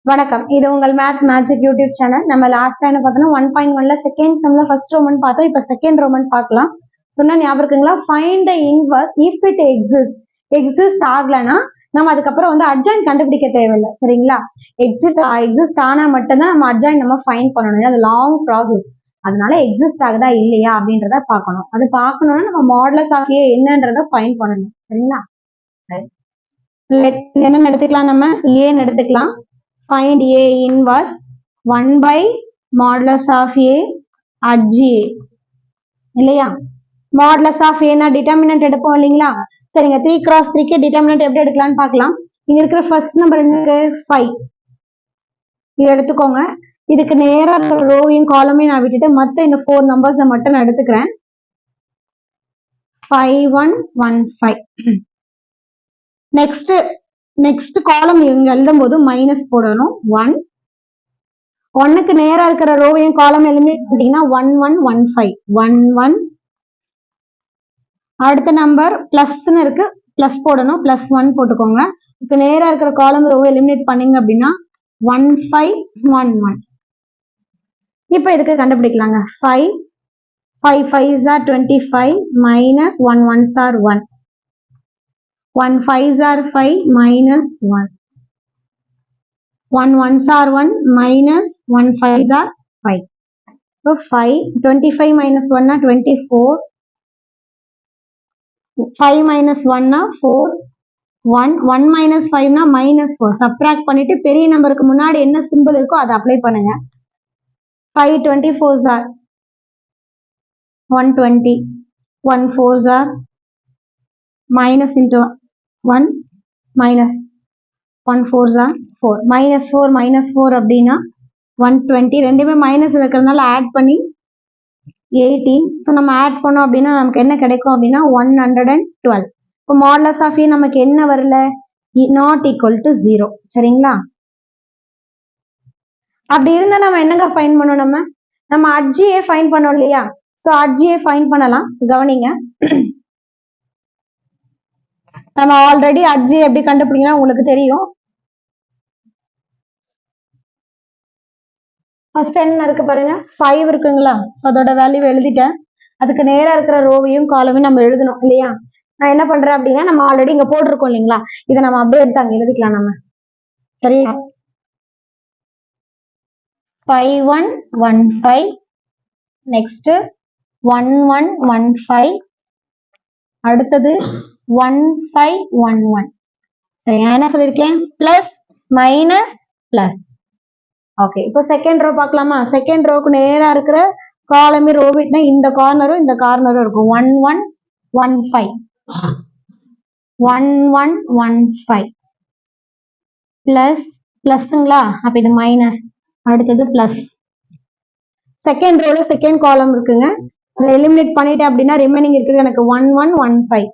வணக்கம். இது உங்கள் மேத்ஸ் மேஜிக் யூடியூப் சேனல். நம்ம லாஸ்ட் டைம் பார்த்தோம்னா 1.1ல செகண்ட் சம்ல ஃபர்ஸ்ட் ரோமன் பார்த்தோம். இப்போ செகண்ட் ரோமன் பார்க்கலாம். சொன்னா ஞாபகம் இருக்குங்களா? Find the inverse if it exist ஆகலன்னா நம்ம அதுக்கப்புறம் வந்து அட்ஜாயின் கண்டுபிடிக்க தேவையில்லை, சரிங்களா? எக்ஸிஸ்ட் ஆனா மட்டும்தான் நம்ம அட்ஜாயின் நம்ம ஃபைண்ட் பண்ணணும். அது லாங் ப்ராசஸ். அதனால எக்ஸிஸ்ட் ஆகுதா இல்லையா அப்படின்றத பார்க்கணும். அது பார்க்கணும்னா நம்ம மாடுலஸ் ஆஃப் ஏ என்னன்றத ஃபைண்ட் பண்ணணும், சரிங்களா? என்னன்னு எடுத்துக்கலாம், நம்ம ஏன்னு எடுத்துக்கலாம். Find A inverse 1 by modulus of A at G. இல்லையா? modulus of A na determinant எடுப்போம் இல்லைங்களா? சரிங்க, 3 cross 3 க்கு determinant எப்படி எடுக்கலாம்னு பார்க்கலாம். இங்க இருக்கிற ஃபர்ஸ்ட் நம்பர் என்னது? 5. இது எடுத்துக்கோங்க. இதுக்கு நேரா ரோவையும் காலமையும் நான் விட்டுட்டு மத்த இந்த 4 நம்பர்ஸை மட்டும் நான் எடுத்துக்கிறேன். 5 1 1 5. நெக்ஸ்ட் காலம் இங்க எழுதும் போது மைனஸ் போடணும். 1 1க்கு நேரா இருக்கிற ரோவையும் காலம் எலிமினேட் பண்ணிட்டீங்கன்னா 1 1 1 5 1 1. அடுத்த நம்பர் பிளஸ்ன்னு இருக்கு, பிளஸ் போடணும். +1 போட்டுக்கோங்க. இதுக்கு நேரா இருக்கிற காலம் ரோவை எலிமினேட் பண்ணீங்க அப்படின்னா 1 5 1 1. இப்போ இதுக்கு கண்டுபிடிக்கலாங்க. 5 5 5s are 25 minus 1 1s are 1. 1 5s are 5 minus 1. 1 1s are 1 minus 1 5s are 5. So 5 25 minus 1 na 24. 5 minus 1 na 4. 1 minus 5 na minus 4. Subtract பண்ணிட்டு பெரிய நம்பருக்கு முன்னாடி என்ன சிம்பிள் இருக்கோ அதை அப்ளை பண்ணுங்க. 5 24s are 120. 1 4s are minus into 1 minus 1 4s are 4. minus 4 அப்படின்னா 120. ரெண்டுமே மைனஸ் இருக்கிறதுனால ஆட் பண்ணி 18. ஸோ நம்ம ஆட் பண்ணோம் அப்படின்னா நமக்கு என்ன கிடைக்கும் அப்படின்னா 112. இப்போ மாடுலஸ் ஆஃப் ஏ நமக்கு என்ன வரல? நாட் ஈக்குவல் டு 0, சரிங்களா? அப்படி இருந்தா நம்ம என்னங்க ஃபைன் பண்ணோம்? நம்ம அட்ஜியே ஃபைன் பண்ணோம் இல்லையா? ஸோ அட்ஜியே ஃபைன் பண்ணலாம். கவனிங்க, நம்ம ஆல்ரெடி அட்ஜி எப்படி கண்டுபிடிக்கலாம் உங்களுக்கு தெரியும். ஃபர்ஸ்ட் என்ன இருக்கு பாருங்க, 5 இருக்குங்களா? அதோட வேல்யூ எழுதிட்டேன். அதுக்கு நேரா இருக்கிற ரோவையும் காலமையும் நம்ம எழுதணும் இல்லையா? நான் என்ன பண்றேன் அப்படின்னா, நம்ம ஆல்ரெடி இங்க போட்டிருக்கோம் இல்லைங்களா? இதை நம்ம அப்படியே எடுத்து அங்க எழுதிக்கலாம் நம்ம, சரி? 5 1 1 5. நெக்ஸ்ட் 1 1 1 5. அடுத்தது 1 5 1 1. சரி, நான் என்ன சொல்லியிருக்கேன்? Plus minus plus. ஓகே, இப்போ செகண்ட் ரோ பார்க்கலாமா? செகண்ட் ரோக்கு நேரா இருக்கிற காலமே ரோ விட்னா இந்த கார்னரும் இந்த கார்னரும் இருக்கும். 1 1 1 5 1 1 1 5 பிளஸ் பிளஸ்ங்களா? அப்ப இது மைனஸ், அடுத்தது பிளஸ். செகண்ட் ரோல செகண்ட் காலம் இருக்குங்க. அதை எலிமினேட் பண்ணிட்டேன் அப்படின்னா ரிமைனிங் இருக்குது எனக்கு 1 1 1 5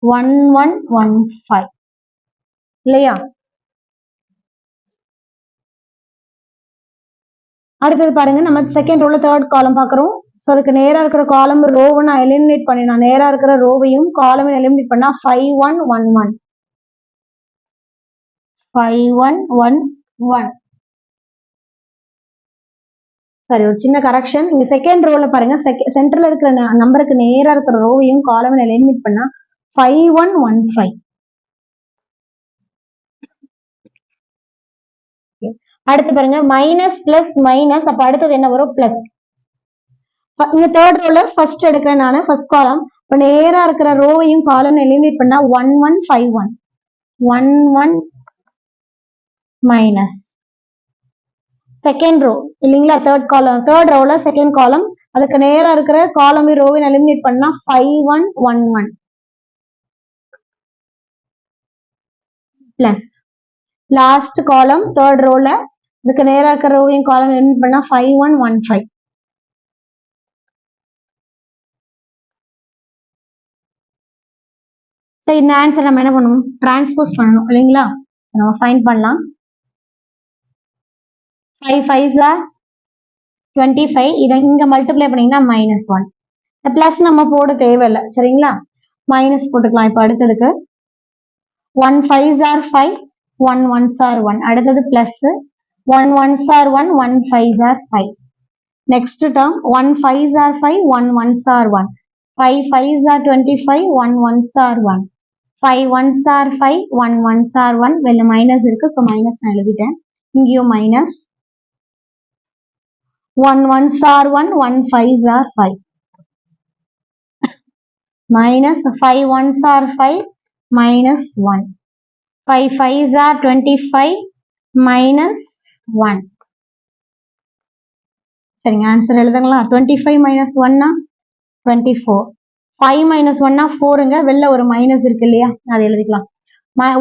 1 1 1 5 இல்லையா? அடுத்தது பாருங்க, நம்ம செகண்ட் ரோல தேர்ட் காலம் பாக்குறோம். ஸோ அதுக்கு நேரா இருக்கிற காலம் ரோவை நான் எலிமினேட் பண்ணிடலாம். நேரா இருக்கிற ரோவையும் காலமும் எலிமினேட் பண்ணா 5 1 1 1 5 1 1 1. சரி, ஒரு சின்ன கரெக்ஷன். இங்க செகண்ட் ரோல பாருங்க, சென்டர்ல இருக்கிற நம்பருக்கு நேரா இருக்கிற ரோவையும் காலமும் எலிமினேட் பண்ணா 5 1 1 5. அடுத்து பாருங்க, மைனஸ் பிளஸ் மைனஸ். அப்ப அடுத்தது என்ன வரும்? பிளஸ். இங்க தேர்ட் ரோல ஃபர்ஸ்ட் எடுக்கிறேன் நானு, ஃபர்ஸ்ட் காலம். இப்ப நேரா இருக்கிற ரோவையும் காலம் எலிமினேட் பண்ணா 1 1 5 1 1 1 மைனஸ். செகண்ட் ரோ இல்லைங்களா? தேர்ட் காலம், தேர்ட் ரோல செகண்ட் காலம். அதுக்கு நேரா இருக்கிற காலம் ரோவை எலிமினேட் பண்ணா 5 1 1 1 பிளஸ். லாஸ்ட் காலம் தேர்ட் ரோல இதுக்கு நேரா இருக்கிற ரோவையும் காலம் எலிமினேட் பண்ணா 5 1 1 5. இந்த ஆன்சர் நம்ம என்ன பண்ணணும்? டிரான்ஸ்போஸ் பண்ணணும் இல்லைங்களா? நம்ம ஃபைண்ட் பண்ணலாம். 5 5s are 25. இதை இங்க மல்டிப்ளை பண்ணீங்கன்னா -1. இந்த பிளஸ் நம்ம போட தேவையில்லை, சரிங்களா? மைனஸ் போட்டுக்கலாம். இப்போ அடுத்ததுக்கு 1 5s are 5 1 1s are 1. அடுத்தது plus 1 1s are 1, 1 5s are 5. Next term 1 5s are 5, 1 1s are 1. 5 5s are 25, 1 1s are 1. 5 1s are 5, 1 1s are 1. வெளில மைனஸ் இருக்கு, ஸோ மைனஸ் நான் எழுதிட்டேன். இங்கேயும் minus. 1 1s are 1, 1 5s are 5. Minus 5 1s are 5, minus 1. 5 5s are 25, minus 1. சரிங்க, answer எழுதுங்களா? 25 minus 1 24. 5 minus 1 4ங்க, வெளில ஒரு minus இருக்கு இல்லையா, அது எழுதிக்கலாம்.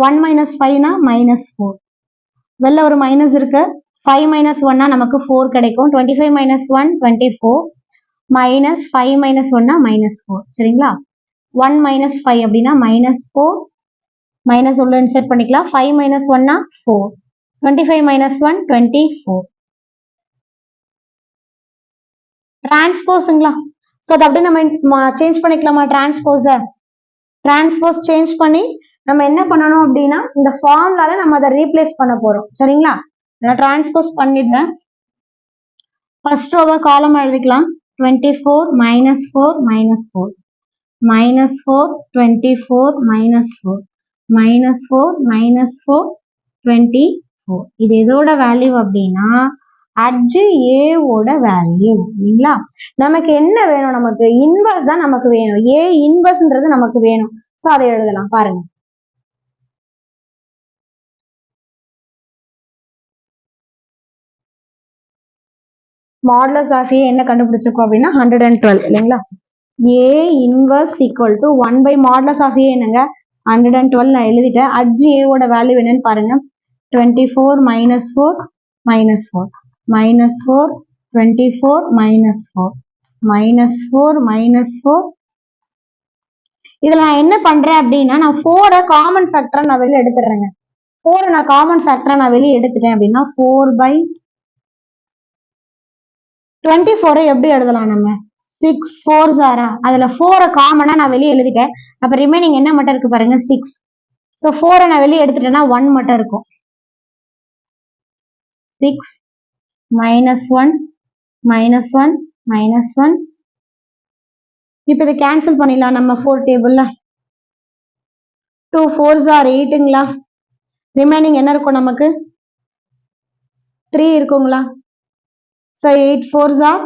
1 minus 5 minus 4. வெளில ஒரு மைனஸ் இருக்கு, 5 minus 1 நமக்கு 4 கிடைக்கும். 25 minus 1 24, minus 5 minus 1 minus 4. சரிங்களா? 1 minus 5 அப்படின்னா minus 4, மைனஸ் உள்ள இன்சர்ட் பண்ணிக்கலாம். 5 minus 1 4, 25 minus 1 24. டிரான்ஸ்போஸுங்களா? ஸோ அது அப்படியே நம்ம சேஞ்ச் பண்ணிக்கலாமா? டிரான்ஸ்போஸ் சேஞ்ச் பண்ணி நம்ம என்ன பண்ணணும் அப்படின்னா, இந்த ஃபார்ம்லால நம்ம அதை ரீப்ளேஸ் பண்ண போறோம். சரிங்களா? நான் டிரான்ஸ்போஸ் பண்ணிடுறேன். ஃபர்ஸ்ட் ரோவை காலம் எழுதிக்கலாம். 24 minus 4 minus 4, minus 4 24 minus 4, minus 4 minus 4 24. இது எதோட வேல்யூ அப்படின்னா அட்ஜ் ஏவோட வேல்யூ. இல்லைங்களா? நமக்கு என்ன வேணும்? நமக்கு இன்வர்ஸ் தான் நமக்கு வேணும். ஏ இன்வர்ஸ்ன்றது நமக்கு வேணும். ஸோ அதை எழுதலாம். பாருங்க, மாடுலஸ் ஆஃப் ஏ என்ன கண்டுபிடிச்சிருக்கோம் அப்படின்னா 112. இல்லைங்களா? A inverse equal to 1 by modulus of A என்னங்க 112 நான் எழுதிட்டேன். அட்ஜ் ஏவோட வேல்யூ என்னன்னு பாருங்க. 24 minus 4 minus 4, minus 4 24 minus 4, minus 4 minus 4. இதுல நான் என்ன பண்றேன் அப்படின்னா, நான் 4 காமன் ஃபேக்டரா நான் வெளியே எடுத்துடுறேங்க. 4 நான் காமன் ஃபேக்டரா நான் வெளியே எடுத்துட்டேன் அப்படின்னா 4 by 24 எப்படி எழுதலாம்? நம்ம 6 4s are, அதுல 4 காமனா நான் வெளியே எழுதிட்டேன். அப்ப ரிமைனிங் என்ன மட்டும் இருக்கு பாருங்க, 6. ஸோ 4 நான் வெளியே எடுத்துட்டேன்னா 1 மட்டும் இருக்கும். 6 minus 1 minus 1 minus 1. இப்போ இதை கேன்சல் பண்ணிடலாம் நம்ம 4 டேபிள்ல. 2 4s are 8ங்களா? ரிமைனிங் என்ன இருக்கும் நமக்கு? 3 இருக்குங்களா? ஸோ 8 4s are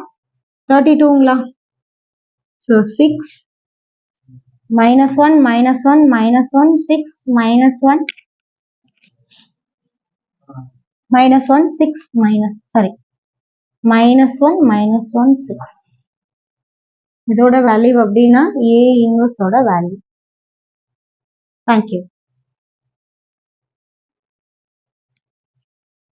32ங்களா? So 6 minus 1 minus 1 minus 1 6 minus 1 minus 1 6 minus minus 1 minus 1 6. இதோட வேல்யூ அப்படின்னா ஏ இன்வர்ஸோட வேல்யூ. தேங்க்யூ.